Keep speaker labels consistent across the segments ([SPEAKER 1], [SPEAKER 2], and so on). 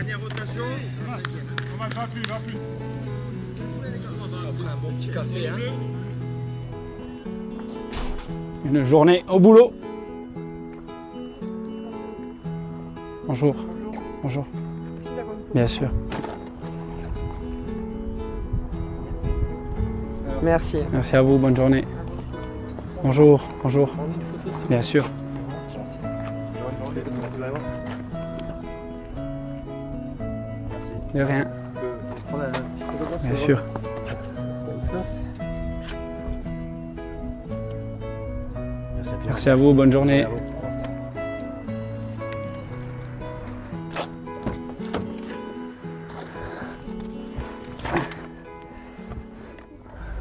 [SPEAKER 1] Dernière rotation, c'est la 5e.
[SPEAKER 2] Va plus.
[SPEAKER 1] Après un bon petit café, hein.
[SPEAKER 3] Une journée au boulot. Bonjour. Bonjour. Bien sûr.
[SPEAKER 4] Merci.
[SPEAKER 3] Merci à vous, bonne journée. Bonjour, bonjour. Bien sûr. De rien. Bien sûr. Merci à vous, bonne journée.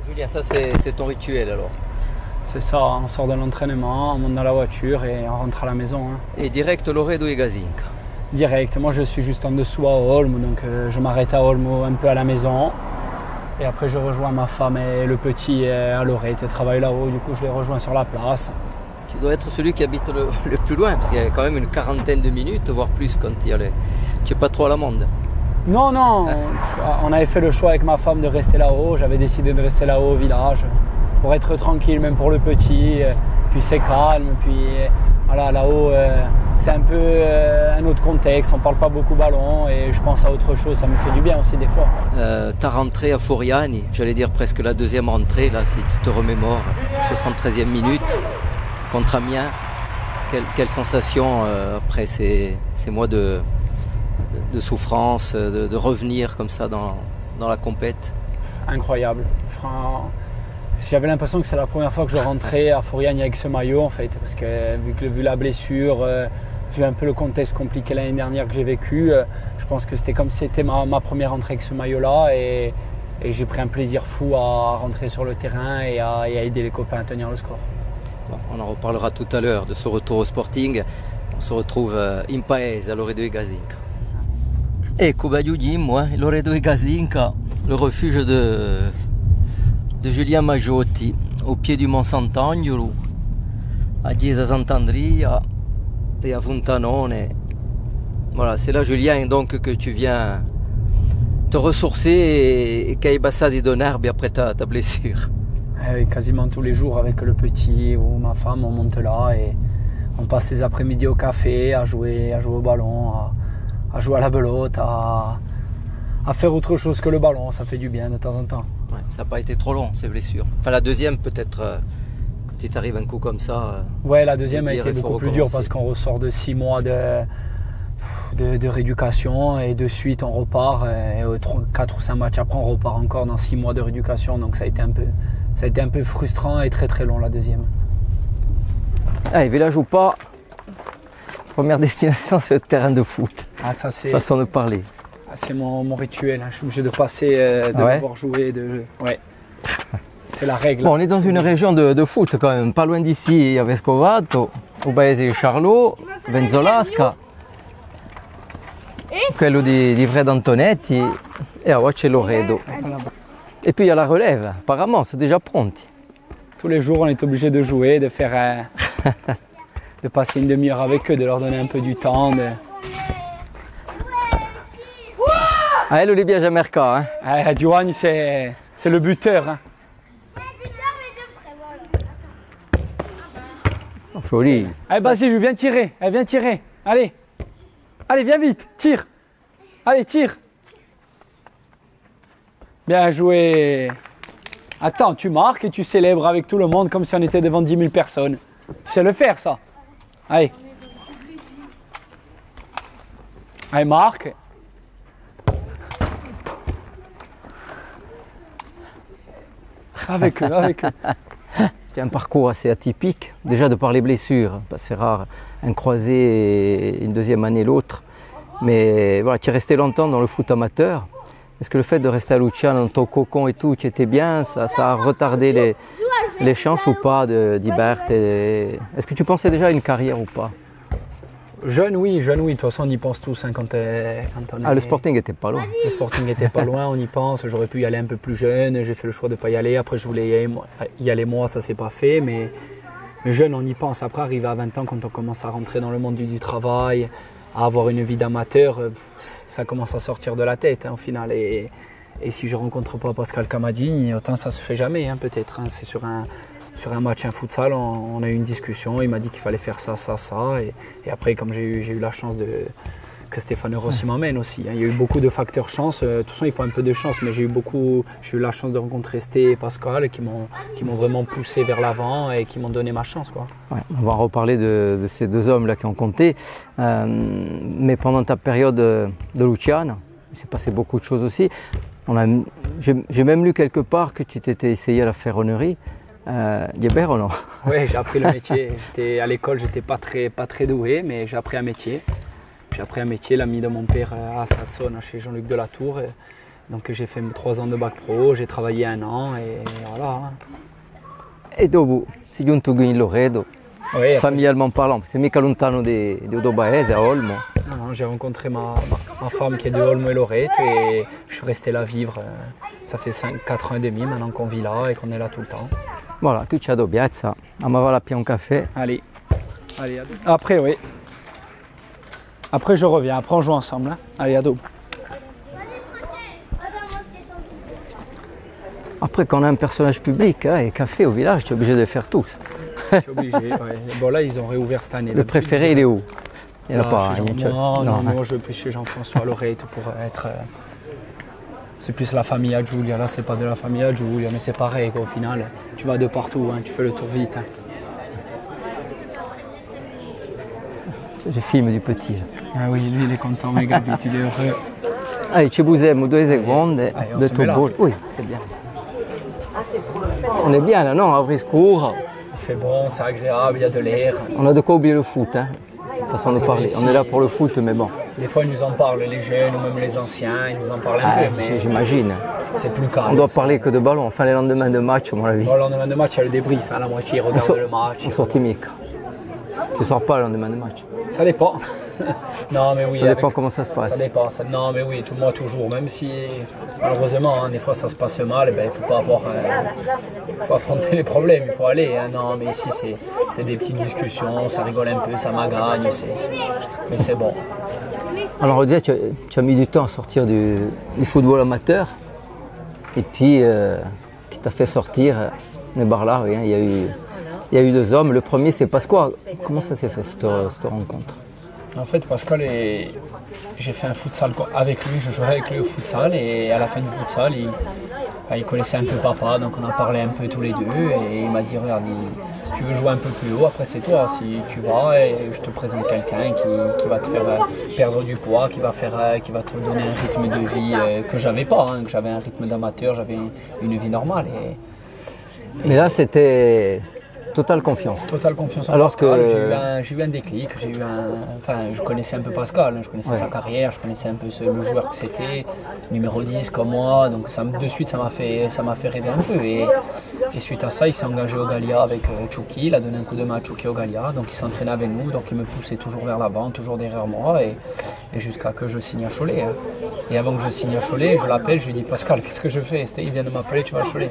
[SPEAKER 4] Julien, ça c'est ton rituel alors.
[SPEAKER 3] C'est ça, on sort de l'entraînement, on monte dans la voiture et on rentre à la maison. Hein.
[SPEAKER 4] Et direct Loredo et Gazinca.
[SPEAKER 3] Direct, moi je suis juste en dessous à Olmo, donc je m'arrête à Olmo un peu à la maison. Et après je rejoins ma femme et le petit à Loreto, ils travaillent là-haut, du coup je les rejoins sur la place.
[SPEAKER 4] Tu dois être celui qui habite le plus loin, parce qu'il y a quand même une quarantaine de minutes, voire plus quand il y a les... Tu n'es pas trop à l'amende.
[SPEAKER 3] Non, on avait fait le choix avec ma femme de rester là-haut, j'avais décidé de rester là-haut au village pour être tranquille, même pour le petit, puis c'est calme, puis voilà, là-haut c'est un peu un autre contexte, on ne parle pas beaucoup ballon et je pense à autre chose, ça me fait du bien aussi des fois.
[SPEAKER 4] Ta rentrée à Foriani, j'allais dire presque la deuxième rentrée, là si tu te remémores, 73e minute contre Amiens, quelle sensation après ces mois de souffrance, de revenir comme ça dans la compète?
[SPEAKER 3] Incroyable. J'avais l'impression que c'est la première fois que je rentrais à Foriani avec ce maillot en fait, parce que vu la blessure, vu un peu le contexte compliqué l'année dernière que j'ai vécu, je pense que c'était comme si c'était ma première rentrée avec ce maillot-là et j'ai pris un plaisir fou à rentrer sur le terrain et à aider les copains à tenir le score.
[SPEAKER 4] Bon, on en reparlera tout à l'heure de ce retour au Sporting. On se retrouve in paese à Loredo e Gazinca. Ecco, moi, Loredo e Gazinca, le refuge de Julien Magiotti, au pied du Mont Sant'Agnolo, à Chiesa Sant'Andria et à Fontanone. Voilà, c'est là, Julien, donc, que tu viens te ressourcer et Caibassa di Donerbi après ta blessure.
[SPEAKER 3] Quasiment tous les jours avec le petit ou ma femme, on monte là et on passe les après-midi au café, à jouer au ballon, à jouer à la belote, à faire autre chose que le ballon, ça fait du bien de temps en temps.
[SPEAKER 4] Ouais, ça n'a pas été trop long ces blessures. Enfin la deuxième peut-être, quand il t'arrive un coup comme ça.
[SPEAKER 3] Ouais, la deuxième a été beaucoup plus dure parce qu'on ressort de 6 mois de rééducation et de suite on repart. Et 4 ou 5 matchs après on repart encore dans 6 mois de rééducation, donc ça a été un peu frustrant et très très long la deuxième.
[SPEAKER 4] Allez, village ou pas, première destination c'est le terrain de foot.
[SPEAKER 3] Ah, ça c'est
[SPEAKER 4] façon de parler.
[SPEAKER 3] C'est mon rituel, je suis obligé de passer, pouvoir jouer. Ouais. C'est la règle.
[SPEAKER 4] Bon, on est dans une région de foot quand même, pas loin d'ici il y a Vescovato, au Paese di Charlot, Venzolasca, quello di Fred Antonetti et à c'è Loredo. Et puis il y a la relève, apparemment, c'est déjà pronti.
[SPEAKER 3] Tous les jours on est obligé de jouer, de faire de passer une demi-heure avec eux, de leur donner un peu du temps.
[SPEAKER 4] Ah, lui bien Jamerca, hein.
[SPEAKER 3] Giovanni c'est le buteur. Hein.
[SPEAKER 4] Joli.
[SPEAKER 3] Allez Basile, viens tirer, viens tirer. Allez, viens vite, tire. Allez, tire. Bien joué. Attends, tu marques et tu célèbres avec tout le monde comme si on était devant 10 000 personnes. Tu sais le faire ça. Allez. Allez, marque. Avec eux.
[SPEAKER 4] C'est un parcours assez atypique, déjà de par les blessures, c'est rare, un croisé et une deuxième année l'autre. Mais voilà, tu es resté longtemps dans le foot amateur. Est-ce que le fait de rester à Luciano, dans ton cocon et tout, tu étais bien, ça a retardé les chances ou pas d'Ibert? Est-ce que tu pensais déjà à une carrière ou pas?
[SPEAKER 3] Jeune, oui. De toute façon, on y pense tous quand on est...
[SPEAKER 4] Le Sporting n'était pas loin.
[SPEAKER 3] Le Sporting n'était pas loin, on y pense. J'aurais pu y aller un peu plus jeune. J'ai fait le choix de ne pas y aller. Après, je voulais y aller moi, ça ne s'est pas fait. Mais jeune, on y pense. Après, arrivé à 20 ans, quand on commence à rentrer dans le monde du travail, avoir une vie d'amateur, ça commence à sortir de la tête au final. Et si je ne rencontre pas Pascal Kamadi, autant ça ne se fait jamais peut-être. C'est sur un match, un futsal, on a eu une discussion, il m'a dit qu'il fallait faire ça. Et après, comme j'ai eu la chance que Stéphane Rossi m'emmène aussi. Il y a eu beaucoup de facteurs chance. De toute façon, il faut un peu de chance, mais j'ai eu la chance de rencontrer Sté et Pascal qui m'ont vraiment poussé vers l'avant et qui m'ont donné ma chance.
[SPEAKER 4] Ouais, on va reparler de ces deux hommes-là qui ont compté. Mais pendant ta période de Luciana, il s'est passé beaucoup de choses aussi. J'ai même lu quelque part que tu t'étais essayé à la ferronnerie. Gébert ou non?
[SPEAKER 3] Oui, j'ai appris le métier. À l'école, j'étais pas très doué, mais j'ai appris un métier. J'ai appris un métier, l'ami de mon père à Stadson, chez Jean-Luc Delatour. Donc j'ai fait 3 ans de bac pro, j'ai travaillé 1 an et voilà.
[SPEAKER 4] Et dopo, sei giunto qui in Loreto, familialement parlant, c'est mica lontano di Odobaese, à Olmo.
[SPEAKER 3] Non, j'ai rencontré ma femme qui est de Olmo et Loreto et je suis resté là vivre. Ça fait 4 ans et demi maintenant qu'on vit là et qu'on est là tout le temps.
[SPEAKER 4] Voilà, qui c'è a piazza, amava la un café.
[SPEAKER 3] Allez, après oui. Après je reviens, après on joue ensemble. Allez, à dos.
[SPEAKER 4] Après quand on a un personnage public et café au village, tu es obligé de les faire tous.
[SPEAKER 3] Tu es obligé, ouais. Bon là ils ont réouvert cette année.
[SPEAKER 4] Le préféré il est où? Il n'y en a pas.
[SPEAKER 3] Non, moi je veux plus chez Jean-François Loreto pour être... C'est plus la famille à Giulia, là c'est pas de la famille à Giulia, mais c'est pareil au final. Tu vas de partout, tu fais le tour vite.
[SPEAKER 4] C'est le film du petit.
[SPEAKER 3] Ah oui, lui il est content, méga vite, il est heureux.
[SPEAKER 4] Allez, ci busiamo 2 secondi de ton bol. Oui, c'est bien. On est bien là, non? À Briscourt.
[SPEAKER 3] Il fait bon, c'est agréable, il y a de l'air.
[SPEAKER 4] On a de quoi oublier le foot, façon de parler. On est là pour le foot, mais bon.
[SPEAKER 3] Des fois, ils nous en parlent, les jeunes ou même les anciens, ils nous en parlent un peu, mais
[SPEAKER 4] j'imagine.
[SPEAKER 3] C'est plus calme.
[SPEAKER 4] On doit parler que de ballon, enfin les lendemains de match, à mon avis.
[SPEAKER 3] Bon, le lendemain de match, il y a le débrief, la moitié regarde le match.
[SPEAKER 4] On sort mica. Tu ne sors pas le lendemain de match?
[SPEAKER 3] Ça dépend. Non, mais oui.
[SPEAKER 4] Ça dépend comment ça se passe.
[SPEAKER 3] Ça dépend. Non, mais oui, moi toujours. Même si, malheureusement, des fois ça se passe mal, il faut pas avoir. Faut affronter les problèmes, il faut aller. Non, mais ici, c'est des petites discussions, ça rigole un peu, ça m'agagne, mais c'est bon.
[SPEAKER 4] Alors, Dieu, tu as mis du temps à sortir du football amateur, et puis, qui t'a fait sortir des bars-là, oui, il y a eu 2 hommes. Le premier, c'est Pascal. Comment ça s'est fait, cette rencontre?
[SPEAKER 3] En fait, Pascal, j'ai fait un futsal avec lui, je jouais avec lui au futsal et à la fin du futsal, il connaissait un peu papa, donc on a parlé un peu tous les deux et il m'a dit, regarde, si tu veux jouer un peu plus haut, après c'est toi, si tu vas et je te présente quelqu'un qui va te faire perdre du poids, qui va te donner un rythme de vie que j'avais pas, que j'avais un rythme d'amateur, j'avais une vie normale.
[SPEAKER 4] Mais là, c'était... Totale confiance.
[SPEAKER 3] Totale confiance en
[SPEAKER 4] Alors
[SPEAKER 3] Pascal.
[SPEAKER 4] que...
[SPEAKER 3] J'ai eu un déclic, je connaissais un peu Pascal, je connaissais sa carrière, je connaissais un peu le joueur que c'était, numéro 10 comme moi, donc de suite ça m'a fait rêver un peu. Et suite à ça, il s'est engagé au Gallia avec Tchouki, il a donné un coup de main à Tchouki au Gallia, donc il s'entraînait avec nous, donc il me poussait toujours vers l'avant, toujours derrière moi, et jusqu'à que je signe à Cholet. Et avant que je signe à Cholet, je l'appelle, je lui dis Pascal, qu'est-ce que je fais? Il vient de m'appeler, tu vas à Cholet.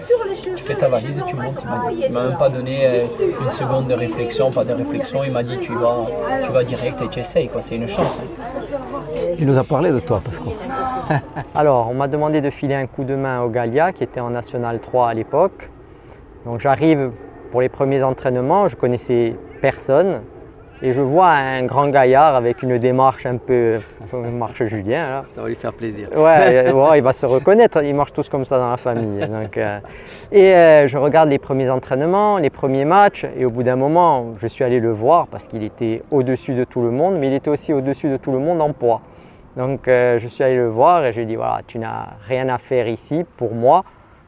[SPEAKER 3] Tu fais ta valise et tu montes, il m'a dit. Il m'a même pas donné une seconde de réflexion, pas de réflexion, il m'a dit tu vas direct et tu essayes, c'est une chance.
[SPEAKER 4] Il nous a parlé de toi, Pascal.
[SPEAKER 2] Alors, on m'a demandé de filer un coup de main au Gallia, qui était en National 3 à l'époque. Donc j'arrive pour les premiers entraînements, je connaissais personne. Et je vois un grand gaillard avec une démarche un peu comme marche Julien. Là.
[SPEAKER 4] Ça va lui faire plaisir.
[SPEAKER 2] Ouais, il va se reconnaître, ils marchent tous comme ça dans la famille. Donc, je regarde les premiers entraînements, les premiers matchs, et au bout d'un moment, je suis allé le voir parce qu'il était au-dessus de tout le monde, mais il était aussi au-dessus de tout le monde en poids. Donc je suis allé le voir et je lui ai dit, voilà, tu n'as rien à faire ici pour moi.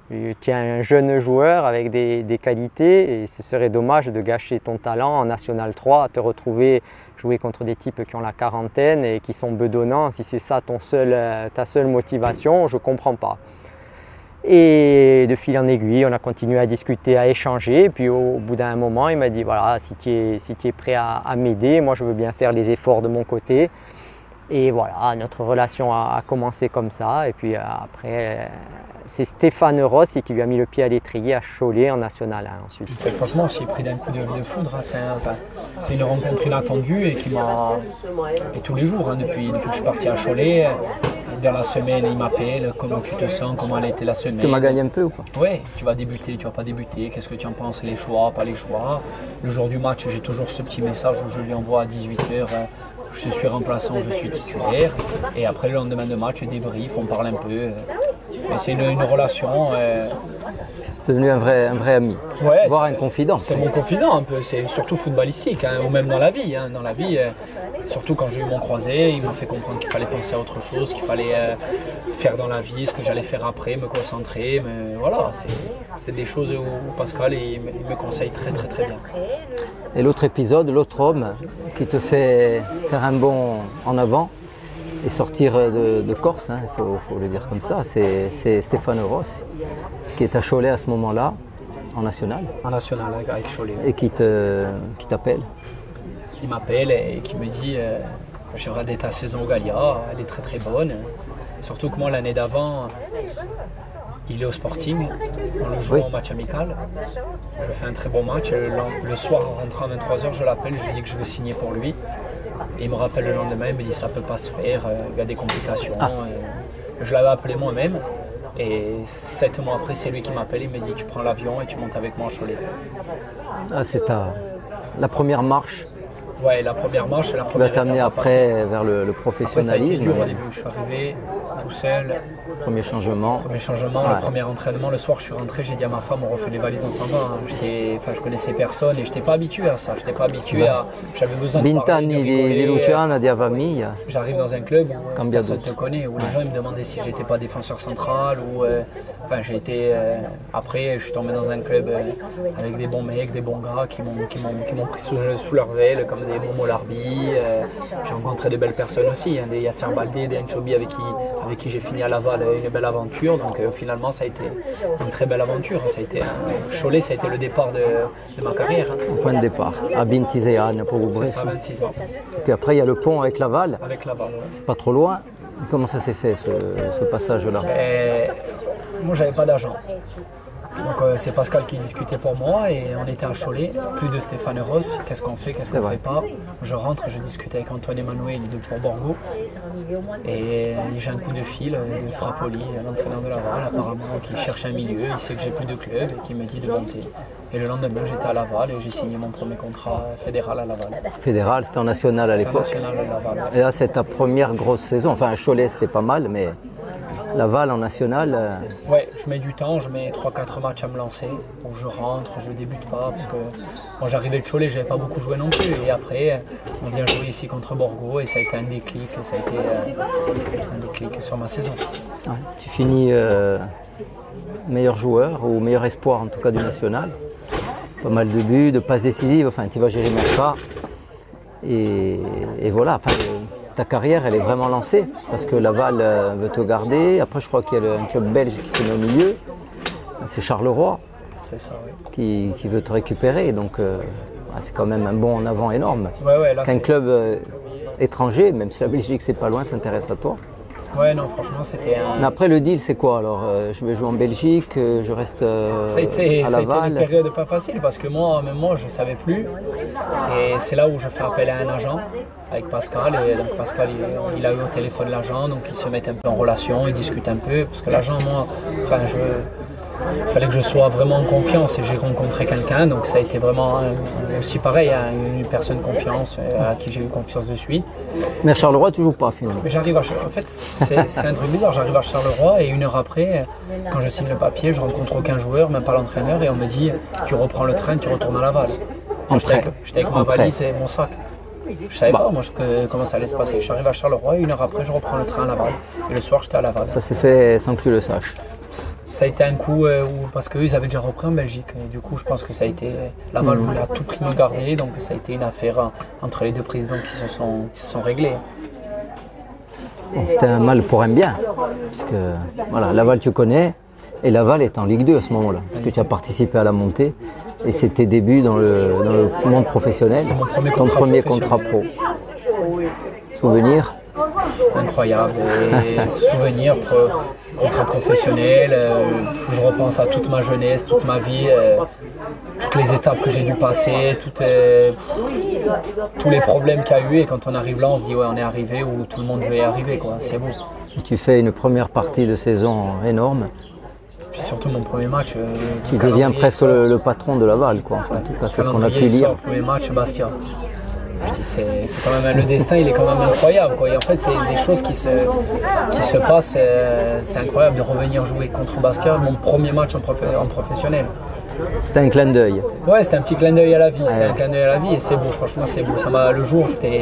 [SPEAKER 2] Tu es un jeune joueur avec des qualités et ce serait dommage de gâcher ton talent en National 3, à te retrouver jouer contre des types qui ont la quarantaine et qui sont bedonnants. Si c'est ça ta seule motivation, je ne comprends pas. Et de fil en aiguille, on a continué à discuter, à échanger. Et puis au bout d'un moment, il m'a dit, voilà, si tu es prêt à m'aider, moi je veux bien faire les efforts de mon côté. Et voilà, notre relation a commencé comme ça. Et puis après, c'est Stéphane Rossi qui lui a mis le pied à l'étrier à Cholet en National 1 ensuite.
[SPEAKER 3] Franchement, on s'y est pris d'un coup de foudre. Hein. C'est une rencontre inattendue et qui m'a. Et tous les jours, hein, depuis que je suis parti à Cholet, dans la semaine, il m'appelle, comment tu te sens, comment elle a été la semaine.
[SPEAKER 2] Tu m'as gagné un peu ou pas?
[SPEAKER 3] Oui, tu vas débuter, tu vas pas débuter, qu'est-ce que tu en penses, les choix, pas les choix. Le jour du match, j'ai toujours ce petit message où je lui envoie à 18h. Je suis remplaçant, je suis titulaire. Et après le lendemain de match, débrief, on parle un peu. Mais c'est une relation.
[SPEAKER 2] C'est devenu un vrai ami,
[SPEAKER 3] Ouais,
[SPEAKER 2] voire un confident.
[SPEAKER 3] C'est mon confident un peu, c'est surtout footballistique, hein, ou même dans la vie. Hein. Dans la vie, surtout quand j'ai eu mon croisé, il m'a fait comprendre qu'il fallait penser à autre chose, qu'il fallait faire dans la vie, ce que j'allais faire après, me concentrer. Mais voilà, c'est des choses où Pascal il me conseille très bien.
[SPEAKER 2] Et l'autre épisode, l'autre homme qui te fait faire un bond en avant et sortir de Corse, hein, il faut le dire comme ça, c'est Stéphane Rossi, qui est à Cholet à ce moment-là, en national.
[SPEAKER 3] En national avec Cholet.
[SPEAKER 2] Et qui t'appelle.
[SPEAKER 3] Il m'appelle et qui me dit j'ai regardé ta saison au Gallia, elle est très bonne. Surtout que moi l'année d'avant, il est au Sporting, on le joue en match amical. Je fais un très bon match. Le soir, en rentrant à 23h, je l'appelle, je lui dis que je veux signer pour lui. Et il me rappelle le lendemain, il me dit ça peut pas se faire, il y a des complications. Je l'avais appelé moi-même. Et 7 mois après, c'est lui qui m'appelle, il me dit tu prends l'avion et tu montes avec moi à Cholet.
[SPEAKER 2] Ah, c'est la première marche.
[SPEAKER 3] Ouais, la première marche, c'est la
[SPEAKER 2] qui
[SPEAKER 3] première
[SPEAKER 2] va t'amener après vers le professionnalisme.
[SPEAKER 3] Après, ça a été dur au début, je suis arrivé tout seul.
[SPEAKER 2] Premier changement.
[SPEAKER 3] Le premier entraînement. Le soir, je suis rentré, j'ai dit à ma femme, on refait les valises, on s'en va. Je connaissais personne et je n'étais pas habitué à ça. Je n'étais pas habitué à. J'avais besoin de parler, de rigoler.
[SPEAKER 2] Luciana, di famiglia.
[SPEAKER 3] J'arrive dans un club où personne ne te connaît, où les gens ils me demandaient si j'étais pas défenseur central ou. J'ai été. Après, je suis tombé dans un club avec des bons mecs, des bons gars qui m'ont pris sous leurs ailes, comme des Momo Larbi. J'ai rencontré des belles personnes aussi, hein, des Yasser Baldé, des Anchobi avec qui j'ai fini à Laval une belle aventure. Donc finalement, ça a été une très belle aventure. Ça a été Cholet, ça a été le départ de ma carrière.
[SPEAKER 2] Au point de départ, à 26 ans pour vous.
[SPEAKER 3] C'est ça, 26 ans.
[SPEAKER 2] Et puis après, il y a le pont avec Laval.
[SPEAKER 3] Avec Laval, ouais.
[SPEAKER 2] C'est pas trop loin. Comment ça s'est fait ce passage-là?
[SPEAKER 3] Moi, j'avais pas d'agent. Donc c'est Pascal qui discutait pour moi et on était à Cholet, plus de Stéphane Ross. Qu'est-ce qu'on fait, qu'est-ce qu'on ne fait pas? Je rentre, je discute avec Antoine Emmanuel de Port-Borgo et j'ai un coup de fil de Frappoli, l'entraîneur de Laval, apparemment, qui cherche un milieu, il sait que j'ai plus de club et qui me dit de monter. Et le lendemain, j'étais à Laval et j'ai signé mon premier contrat fédéral à Laval.
[SPEAKER 2] Fédéral, c'était en national à l'époque.
[SPEAKER 3] National à Laval.
[SPEAKER 2] Et là, c'est ta première grosse saison. Enfin, à Cholet, c'était pas mal, mais Laval en national.
[SPEAKER 3] Ouais, je mets du temps, je mets 3-4 matchs à me lancer, où je rentre, je débute pas, parce que quand j'arrivais de Cholet, j'avais pas beaucoup joué non plus. Et après, on vient jouer ici contre Borgo et ça a été un déclic, un déclic sur ma saison.
[SPEAKER 2] Ouais, tu finis meilleur joueur, ou meilleur espoir en tout cas du national. Pas mal de buts, de passes décisives, enfin tu vas gérer ça. Et voilà, enfin, ta carrière elle est vraiment lancée parce que Laval veut te garder. Après je crois qu'il y a un club belge qui se met au milieu, c'est Charleroi.
[SPEAKER 3] C'est ça, oui.
[SPEAKER 2] Qui veut te récupérer, donc c'est quand même un bond en avant énorme.
[SPEAKER 3] Ouais, là,
[SPEAKER 2] qu'un club étranger, même si la Belgique c'est pas loin, s'intéresse à toi.
[SPEAKER 3] Ouais, non, franchement, c'était un.
[SPEAKER 2] Mais après, le deal, c'est quoi alors? Je vais jouer en Belgique, je reste à Laval.
[SPEAKER 3] Ça a été une période pas facile parce que moi, je ne savais plus. Et c'est là où je fais appel à un agent avec Pascal. Et donc, Pascal, il a eu au téléphone l'agent, donc ils se mettent un peu en relation, ils discutent un peu. Parce que l'agent, moi, il fallait que je sois vraiment en confiance et j'ai rencontré quelqu'un, donc ça a été vraiment aussi pareil, une personne de confiance à qui j'ai eu confiance de suite.
[SPEAKER 2] Mais à Charleroi, toujours pas finalement.
[SPEAKER 3] Mais j'arrive en fait, c'est un truc bizarre, j'arrive à Charleroi et 1 heure après, quand je signe le papier, je rencontre aucun joueur, même pas l'entraîneur, et on me dit tu reprends le train, tu retournes à Laval. J'étais avec ma valise et mon sac. Je savais pas moi comment ça allait se passer. J'arrive à Charleroi et 1 heure après, je reprends le train à Laval. Et le soir, j'étais à Laval.
[SPEAKER 2] Ça s'est fait sans que tu le saches.
[SPEAKER 3] Ça a été un coup parce qu'eux ils avaient déjà repris en Belgique. Et du coup, je pense que ça a été. Laval voulait à tout prix me garder, donc ça a été une affaire entre les deux présidents qui se sont réglés.
[SPEAKER 2] Bon, c'était un mal pour un bien. Parce que voilà, Laval, tu connais, et Laval est en Ligue 2 à ce moment-là. Parce que tu as participé à la montée. Et c'est tes débuts dans le monde professionnel.
[SPEAKER 3] Ton premier contrat
[SPEAKER 2] pro. Souvenir?
[SPEAKER 3] incroyable. Et souvenir contre un professionnel, je repense à toute ma jeunesse, toute ma vie, toutes les étapes que j'ai dû passer, tous les problèmes qu'il y a eu. Et quand on arrive là, on se dit ouais, on est arrivé où tout le monde veut y arriver, quoi. C'est beau.
[SPEAKER 4] Et tu fais une première partie de saison énorme.
[SPEAKER 3] Puis surtout mon premier match.
[SPEAKER 4] Tu deviens presque le patron de Laval, quoi. Enfin, en tout cas, c'est ce qu'on a pu lire.
[SPEAKER 3] Premier match, Bastia. C'est quand même le destin, il est quand même incroyable, quoi. Et en fait, c'est des choses qui se passent. C'est incroyable de revenir jouer contre Bastia, mon premier match en professionnel.
[SPEAKER 4] C'était un clin d'œil.
[SPEAKER 3] Ouais, c'était un petit clin d'œil à la vie. C'était un clin d'œil à la vie et c'est beau. Franchement, c'est beau. Le jour, c'était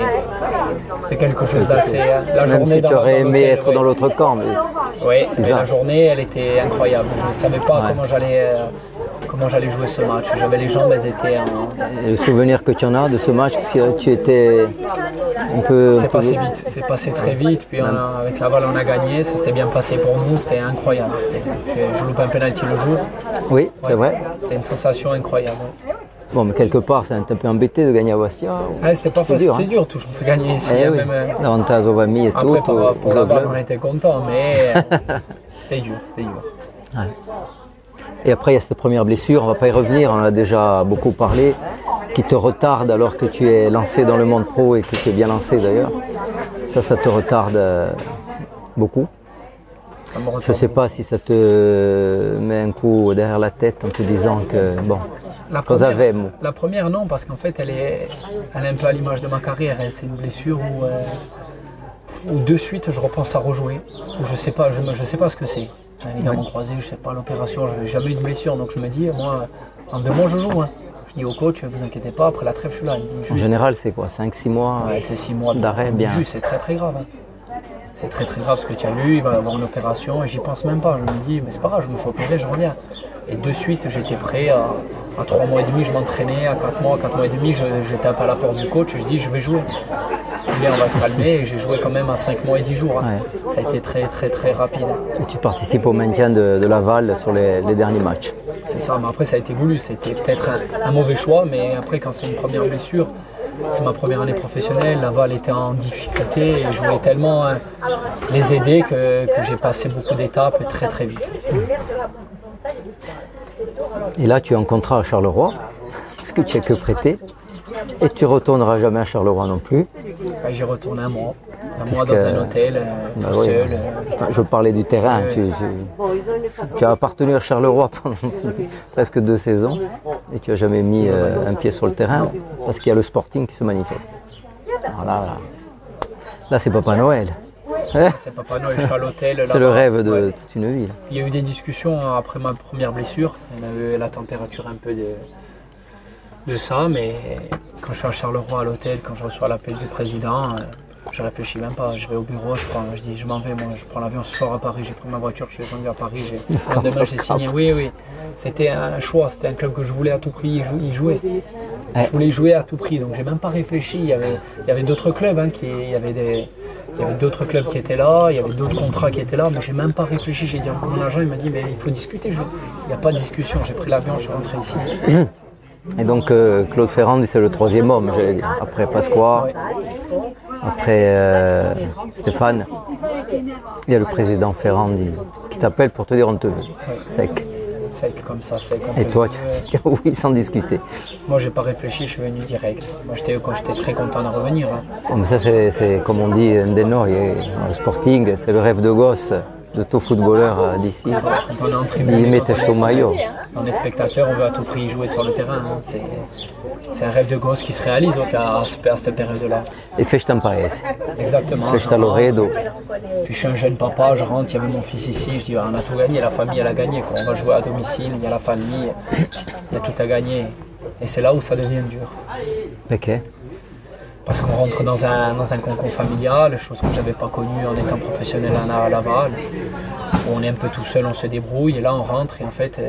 [SPEAKER 3] quelque chose d'assez. La
[SPEAKER 4] Même
[SPEAKER 3] journée
[SPEAKER 4] si tu aurais aimé être dans l'autre camp.
[SPEAKER 3] Oui, mais la journée, elle était incroyable. Je ne savais pas comment j'allais jouer ce match. J'avais les jambes, elles étaient
[SPEAKER 4] Et le souvenir que tu en as de ce match, parce que tu étais un peu...
[SPEAKER 3] C'est passé vite, c'est passé très vite. Puis avec Laval, on a gagné. Ça s'était bien passé pour nous, c'était incroyable. Je loupe un penalty le jour.
[SPEAKER 4] Oui, c'est vrai.
[SPEAKER 3] C'était une sensation incroyable.
[SPEAKER 4] Bon, mais quelque part, c'est un peu embêté de gagner à Bastia.
[SPEAKER 3] C'était pas facile, c'était dur toujours de gagner ici.
[SPEAKER 4] Oui. L'avantage aux amis et tout.
[SPEAKER 3] Après, pour Laval, on était contents, mais c'était dur.
[SPEAKER 4] Ouais. Et après, il y a cette première blessure, on ne va pas y revenir, on en a déjà beaucoup parlé, qui te retarde alors que tu es lancé dans le monde pro et que tu es bien lancé d'ailleurs. Ça te retarde beaucoup. Je ne sais pas si ça te met un coup derrière la tête en te disant que, bon,
[SPEAKER 3] la première, non, parce qu'en fait, elle est un peu à l'image de ma carrière. C'est une blessure où de suite, je repense à rejouer. Où je ne sais pas ce que c'est. Un ligament croisé, je ne sais pas, l'opération, je n'avais jamais eu de blessure. Donc je me dis, moi, en 2 mois, je joue. Je dis au coach, ne vous inquiétez pas, après la trêve, je suis là.
[SPEAKER 4] En général, c'est quoi, 5-6 mois
[SPEAKER 3] c'est 6 mois
[SPEAKER 4] d'arrêt, bien.
[SPEAKER 3] C'est très très grave. C'est très très grave ce que tu as lu, il va y avoir une opération et j'y pense même pas. Je me dis, mais c'est pas grave, je me fais opérer, je reviens. Et de suite, j'étais prêt à 3 mois et demi, je m'entraînais, à 4 mois et demi, je tape à la porte du coach, je dis, je vais jouer. Bien, on va se calmer et j'ai joué quand même à 5 mois et 10 jours. Ça a été très très très rapide.
[SPEAKER 4] Et tu participes au maintien de Laval sur les derniers matchs.
[SPEAKER 3] C'est ça, mais après ça a été voulu, c'était peut-être un mauvais choix, mais après quand c'est une première blessure, c'est ma première année professionnelle, Laval était en difficulté et je voulais tellement les aider que j'ai passé beaucoup d'étapes très très vite.
[SPEAKER 4] Et là tu es en contrat à Charleroi, parce que tu n'es que prêté, et tu ne retourneras jamais à Charleroi non plus.
[SPEAKER 3] J'y retourne un mois dans un hôtel, tout seul.
[SPEAKER 4] Enfin, je parlais du terrain, tu as appartenu à Charleroi pendant presque 2 saisons et tu n'as jamais mis un pied sur le terrain parce qu'il y a le Sporting qui se manifeste. Alors là c'est Papa Noël.
[SPEAKER 3] C'est Papa Noël, je suis à l'hôtel.
[SPEAKER 4] C'est le rêve de toute une ville.
[SPEAKER 3] Il y a eu des discussions après ma première blessure, on a eu la température un peu de ça, mais quand je suis à Charleroi à l'hôtel, quand je reçois l'appel du président, je réfléchis même pas, je vais au bureau, je dis je m'en vais, moi je prends l'avion ce soir à Paris, j'ai pris ma voiture, je suis descendu à Paris, demain j'ai signé, oui, c'était un choix, c'était un club que je voulais à tout prix y jouer. Je voulais y jouer à tout prix, donc j'ai même pas réfléchi, il y avait d'autres clubs, il y avait d'autres clubs qui étaient là, il y avait d'autres contrats qui étaient là, mais j'ai même pas réfléchi, j'ai dit à mon agent, il m'a dit mais il faut discuter, il n'y a pas de discussion, j'ai pris l'avion, je suis rentré ici.
[SPEAKER 4] Et donc Claude Ferrand, c'est le 3e homme, j'allais dire, après Pasqua, après Stéphane, il y a le président Ferrand qui t'appelle pour te dire on te veut, sec.
[SPEAKER 3] Sec comme ça, sec.
[SPEAKER 4] Et toi, oui, sans discuter.
[SPEAKER 3] Moi, j'ai pas réfléchi, je suis venu direct. Moi, j'étais très content de revenir.
[SPEAKER 4] Oh, mais ça, c'est comme on dit, un des noms, le Sporting, c'est le rêve de gosse de tout footballeur d'ici.
[SPEAKER 3] Quand on est en tribune,
[SPEAKER 4] il met ton maillot.
[SPEAKER 3] On est spectateur, on veut à tout prix jouer sur le terrain. C'est un rêve de gosse qui se réalise à cette période-là.
[SPEAKER 4] Et festa en paese.
[SPEAKER 3] Exactement.
[SPEAKER 4] Festa Loredo.
[SPEAKER 3] Puis je suis un jeune papa, je rentre, il y avait mon fils ici, je dis on a tout gagné, la famille elle a gagné. On va jouer à domicile, il y a la famille, il y a tout à gagner. Et c'est là où ça devient dur.
[SPEAKER 4] Ok.
[SPEAKER 3] Parce qu'on rentre dans un cocon familial, chose que je n'avais pas connue en étant professionnel à Laval, où on est un peu tout seul, on se débrouille, et là on rentre, et en fait,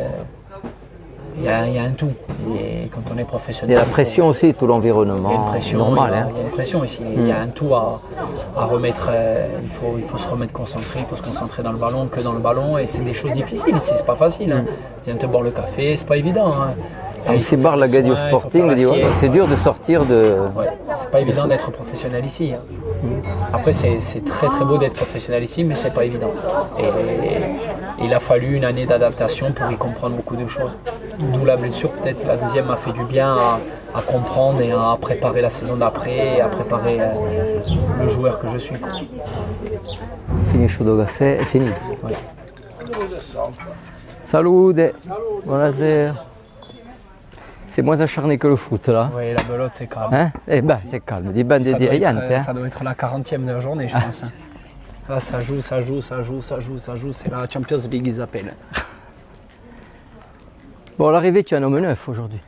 [SPEAKER 3] il y a un tout. Et quand on est professionnel...
[SPEAKER 4] Il y a la pression aussi, tout l'environnement.
[SPEAKER 3] Il y a une pression,
[SPEAKER 4] normal.
[SPEAKER 3] Il y a une pression ici, il y a un tout à remettre, il faut se remettre concentré, il faut se concentrer dans le ballon, que dans le ballon, et c'est des choses difficiles ici, c'est pas facile. Viens te boire le café, c'est pas évident.
[SPEAKER 4] Ici, la gars du Sporting, c'est dur de sortir de...
[SPEAKER 3] Ouais, c'est pas évident d'être professionnel ici. Après, c'est très très beau d'être professionnel ici, mais c'est pas évident. Et il a fallu une année d'adaptation pour y comprendre beaucoup de choses. D'où la blessure, peut-être la deuxième m'a fait du bien à comprendre et à préparer la saison d'après et à préparer le joueur que je suis.
[SPEAKER 4] Finisce il caffè, è finito.
[SPEAKER 3] Ouais.
[SPEAKER 4] Salute, buonasera. C'est moins acharné que le foot là.
[SPEAKER 3] Oui, la belote c'est calme.
[SPEAKER 4] Hein? Eh ben, c'est calme, di bande di aiante.
[SPEAKER 3] Ça doit être la 40e de la journée, je pense. Hein. Là, ça joue, c'est la Champions League, ils appellent.
[SPEAKER 4] Bon, à l'arrivée, tu es un homme neuf aujourd'hui.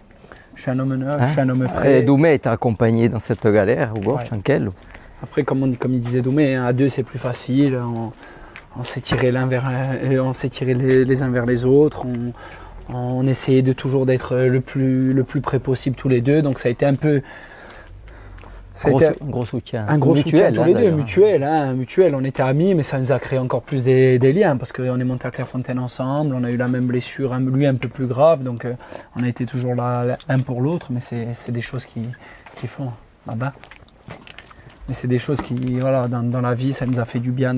[SPEAKER 3] Je suis un homme neuf,
[SPEAKER 4] Hein?
[SPEAKER 3] je suis un homme prêt.
[SPEAKER 4] Et Doumé t'a accompagné dans cette galère, Hugo,
[SPEAKER 3] Ouais.
[SPEAKER 4] tranquille.
[SPEAKER 3] Après, comme il disait Doumé, hein, à deux c'est plus facile. On s'est tiré les uns vers les autres. On essayait de toujours d'être le plus près possible tous les deux. Donc ça a été un peu.
[SPEAKER 4] Gros soutien.
[SPEAKER 3] Un gros soutien tous les deux,
[SPEAKER 4] d'ailleurs.
[SPEAKER 3] mutuel. On était amis, mais ça nous a créé encore plus des liens parce qu'on est monté à Clairefontaine ensemble. On a eu la même blessure, lui un peu plus grave. Donc on a été toujours là l'un pour l'autre. Mais c'est des choses qui font là-bas. Mais c'est des choses qui, voilà, dans la vie, ça nous a fait du bien.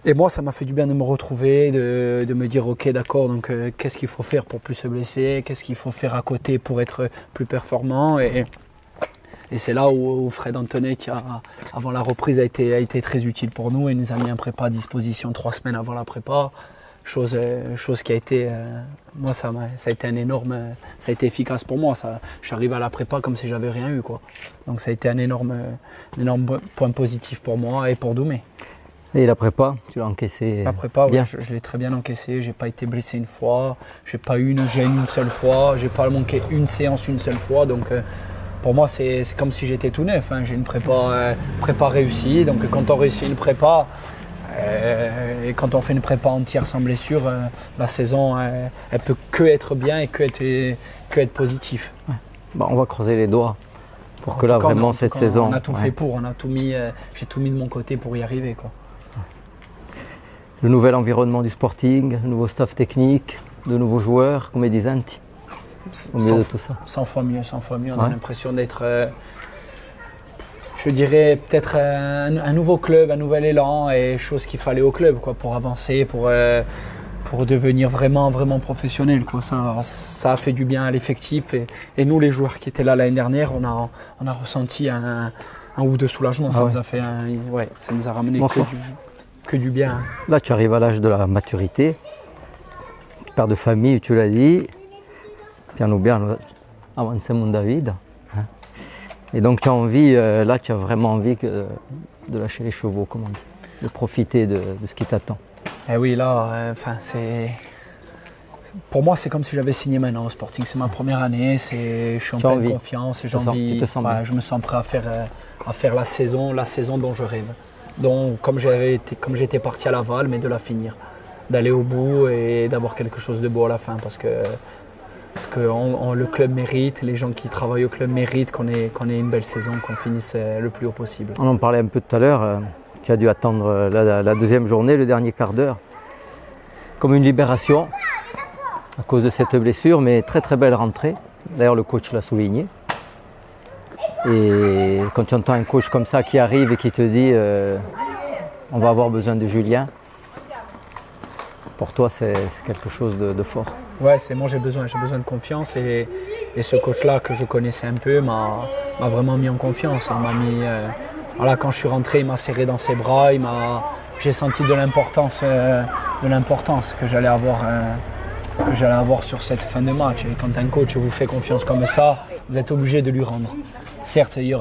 [SPEAKER 3] Et moi, ça m'a fait du bien de me retrouver, de me dire, ok, d'accord, donc qu'est-ce qu'il faut faire pour plus se blesser, qu'est-ce qu'il faut faire à côté pour être plus performant. Et c'est là où Fred Antonet, avant la reprise, a été très utile pour nous. Il nous a mis un prépa à disposition 3 semaines avant la prépa. Chose qui a été, moi ça a été un énorme, ça a été efficace pour moi. J'arrive à la prépa comme si j'avais rien eu, quoi. Donc ça a été un énorme point positif pour moi et pour Doumé.
[SPEAKER 4] Et la prépa, tu l'as encaissé
[SPEAKER 3] La prépa,
[SPEAKER 4] bien.
[SPEAKER 3] ouais, je l'ai très bien encaissé. J'ai pas été blessé une fois, j'ai pas eu une gêne une seule fois, j'ai pas manqué une séance une seule fois. Donc pour moi c'est comme si j'étais tout neuf. Hein. J'ai une prépa réussie. Donc quand on réussit une prépa. Et quand on fait une prépa entière sans blessure, la saison elle peut que être bien et que être positif.
[SPEAKER 4] Ouais. Bon, on va creuser les doigts pour
[SPEAKER 3] En
[SPEAKER 4] que là
[SPEAKER 3] tout cas,
[SPEAKER 4] vraiment
[SPEAKER 3] en tout
[SPEAKER 4] cette
[SPEAKER 3] cas,
[SPEAKER 4] saison.
[SPEAKER 3] on a tout
[SPEAKER 4] ouais.
[SPEAKER 3] fait pour, j'ai tout mis de mon côté pour y arriver, quoi.
[SPEAKER 4] Le nouvel environnement du Sporting, le nouveau staff technique, de nouveaux joueurs, come disenti, au milieu de tout ça.
[SPEAKER 3] 100 fois mieux. On
[SPEAKER 4] Ouais.
[SPEAKER 3] a l'impression d'être, je dirais, peut-être un nouveau club, un nouvel élan et chose qu'il fallait au club, quoi, pour avancer, pour devenir vraiment professionnel, quoi. Ça a fait du bien à l'effectif et nous, les joueurs qui étaient là l'année dernière, on a ressenti un ouf de soulagement. Ça
[SPEAKER 4] ouais.
[SPEAKER 3] nous a fait ça nous a ramené
[SPEAKER 4] Bonsoir.
[SPEAKER 3] que du bien.
[SPEAKER 4] Là, tu arrives à l'âge de la maturité, père de famille, tu l'as dit, piano piano avanziamo da vita. Et donc tu as envie, là tu as vraiment envie de lâcher les chevaux, comment on dit, de profiter de ce qui t'attend.
[SPEAKER 3] Et oui, là, pour moi, c'est comme si j'avais signé maintenant au Sporting. C'est ma première année, je suis en
[SPEAKER 4] Tu as
[SPEAKER 3] pleine
[SPEAKER 4] envie.
[SPEAKER 3] confiance,
[SPEAKER 4] Tu te sens bien.
[SPEAKER 3] je me sens prêt à faire la saison dont je rêve. Donc, comme j'étais parti à Laval, mais de la finir, d'aller au bout et d'avoir quelque chose de beau à la fin, parce que le club mérite, les gens qui travaillent au club méritent qu'on ait une belle saison, qu'on finisse le plus haut possible.
[SPEAKER 4] On en parlait un peu tout à l'heure, tu as dû attendre la deuxième journée, le dernier quart d'heure, comme une libération à cause de cette blessure, mais très très belle rentrée. D'ailleurs le coach l'a souligné. Et quand tu entends un coach comme ça qui arrive et qui te dit on va avoir besoin de Julien, pour toi c'est quelque chose de fort.
[SPEAKER 3] Ouais, moi j'ai besoin de confiance et ce coach-là que je connaissais un peu m'a vraiment mis en confiance. Il m'a mis, voilà, quand je suis rentré, il m'a serré dans ses bras, j'ai senti de l'importance que j'allais avoir sur cette fin de match. Et quand un coach vous fait confiance comme ça, vous êtes obligé de lui rendre. Certes, il y a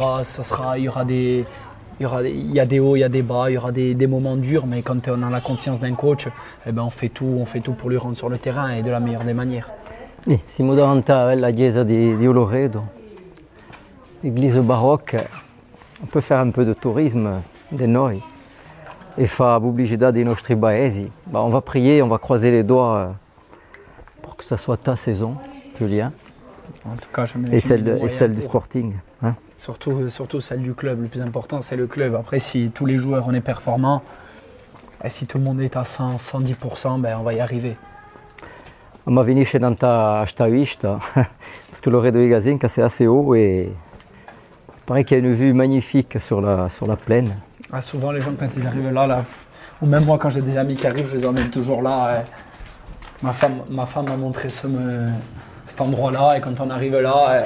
[SPEAKER 3] des hauts, il y a des bas, il y aura des moments durs, mais quand on a la confiance d'un coach, eh ben on fait tout pour lui rendre sur le terrain et de la meilleure des manières.
[SPEAKER 4] Siamo davanti alla chiesa di Oloredo, l'église baroque. On peut faire un peu de tourisme de noi e fa pubblicità dei nostri paesi. On va prier, on va croiser les doigts pour que ça soit ta saison, Julien,
[SPEAKER 3] En tout cas,
[SPEAKER 4] et celle du Sporting. Hein.
[SPEAKER 3] Surtout celle du club. Le plus important, c'est le club. Après, si tous les joueurs on est performants, et si tout le monde est à 110%, ben, on va y arriver.
[SPEAKER 4] Ma finisce tanta sta vista, parce que l'Oredo di Gazinca c'est assez haut et paraît qu'il y a une vue magnifique sur la plaine.
[SPEAKER 3] Ah, souvent, les gens, quand ils arrivent là, ou même moi, quand j'ai des amis qui arrivent, je les emmène toujours là. Ma femme m'a montré cet endroit-là, et quand on arrive là,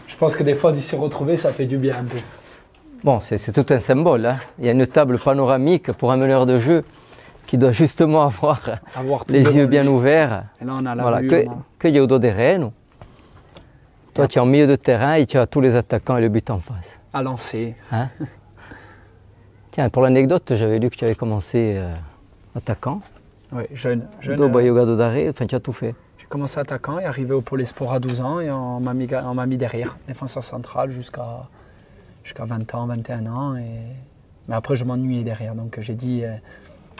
[SPEAKER 3] je pense que des fois, d'y se retrouver, ça fait du bien un peu.
[SPEAKER 4] Bon, c'est tout un symbole, hein. Il y a une table panoramique pour un meneur de jeu qui doit justement avoir
[SPEAKER 3] Tout
[SPEAKER 4] les
[SPEAKER 3] devant
[SPEAKER 4] yeux
[SPEAKER 3] lui.
[SPEAKER 4] bien ouverts.
[SPEAKER 3] Et là, on a la
[SPEAKER 4] Voilà,
[SPEAKER 3] vue.
[SPEAKER 4] que io do des Rennes. Toi, tu es en milieu de terrain et tu as tous les attaquants et le but en face.
[SPEAKER 3] À lancer.
[SPEAKER 4] Hein. Tiens, pour l'anecdote, j'avais lu que tu avais commencé attaquant.
[SPEAKER 3] Oui, jeune.
[SPEAKER 4] Do jogador d'arrêt, enfin tu as tout fait.
[SPEAKER 3] J'ai commencé attaquant et arrivé au Pôle Sport à 12 ans et on m'a mis derrière, défenseur central jusqu'à 20 ans, 21 ans. Mais après, je m'ennuyais derrière. Donc j'ai dit, il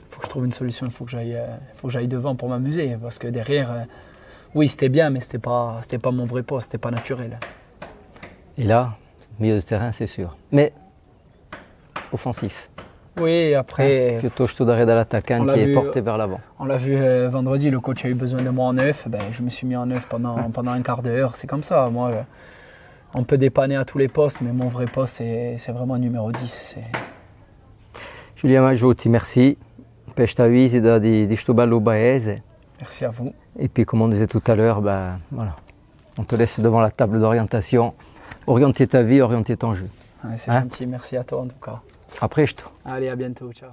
[SPEAKER 3] faut que je trouve une solution, il faut que j'aille devant pour m'amuser. Parce que derrière, oui, c'était bien, mais c'était pas mon vrai poste, c'était pas naturel.
[SPEAKER 4] Et là, milieu de terrain, c'est sûr. Mais offensif.
[SPEAKER 3] Oui, après.
[SPEAKER 4] Plutôt je te d'arrêt à l'attaquant qui est porté vers l'avant.
[SPEAKER 3] On l'a vu vendredi, le coach a eu besoin de moi en neuf. Ben, je me suis mis en neuf pendant un quart d'heure. C'est comme ça. Moi, on peut dépanner à tous les postes, mais mon vrai poste, c'est vraiment numéro 10.
[SPEAKER 4] Julien Majoti, merci. Pesta visita di sto bello paese.
[SPEAKER 3] Merci à vous.
[SPEAKER 4] Et puis, comme on disait tout à l'heure, ben, voilà, on te laisse devant la table d'orientation. Orienter ta vie, orienter ton jeu.
[SPEAKER 3] Ouais, c'est gentil. Merci à toi en tout cas.
[SPEAKER 4] A presto.
[SPEAKER 3] Allez, à bientôt. Ciao.